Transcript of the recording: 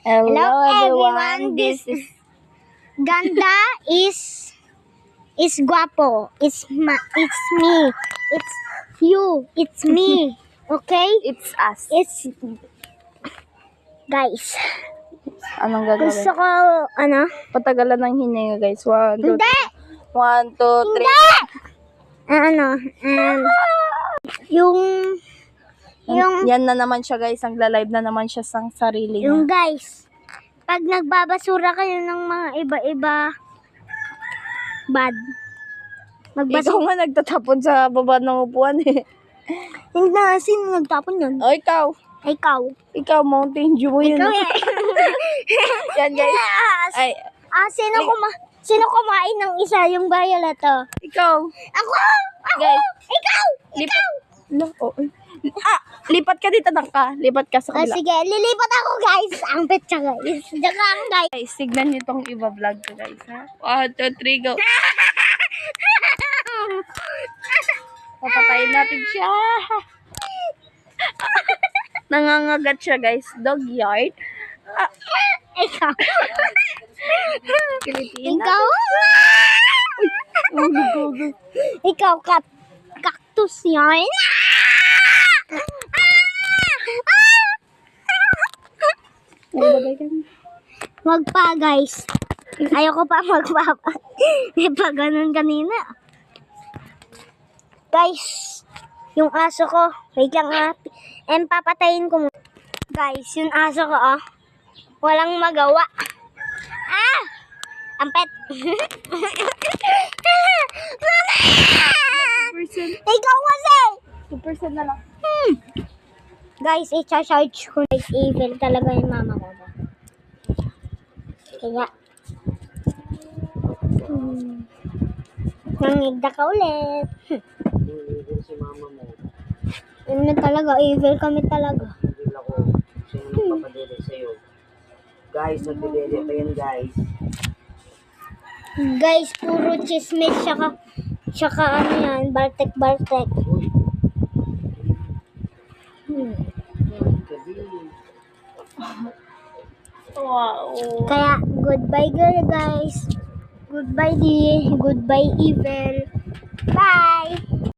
Hello everyone, This is Ganda is guapo. It's me. It's you. It's me. Okay? it's us. It's guys. Anong gagawin? Gusto ko Patagalan ng hininga, guys. 1, 2, Hindi. 1, 2, 3. Hindi. Yung Yan na naman siya, guys. Ang live na naman siya sa sarili niya. yung guys. Pag nagbabasura kayo ng mga iba-iba bad. Ikaw nga nagtatapon sa baba ng upuan eh. Hindi na, sino nagtapon yun? O, ikaw. Ikaw. Ikaw, Mountain Dew mo yun. Ikaw ah. Yan, guys. Yes! Ay, Sino kumain ng isa yung violet to? ikaw. Ako! Guys. Ikaw! Lipat. Lipat ka dito ng ka. Lipat ka sa kabila. Sige, lilipat ako guys. Ang petsa guys. Diyan ang guys. Guys, tignan nyo tong iba-vlog ko, guys. Ha? 1, 2, 3, go. Papatayin natin siya. Nangangagat siya, guys. Dog yard. Ikaw. Kilitiin Ikaw. natin. Ikaw, cactus yan. Wag pa guys. Ayoko pa magpapa. May pa ganun kanina. Guys, yung aso ko, wait lang papatayin ko muna. Guys, yung aso ko walang magawa. Ang pet. Ikaw kasi. 2% na lang. Guys, i-charge ko. Guys, evil talaga yung mama ko. Kaya. Nangigda ka ulit. Evil si mama mo. Ano talaga, evil kami talaga. Evil ako. Sino nagpapadede sa'yo? Guys, nagpidede pa yan, guys. Guys, puro chismis, tsaka ano yan, baltek. Wow. Kaya, goodbye guys. Goodbye evil. Bye!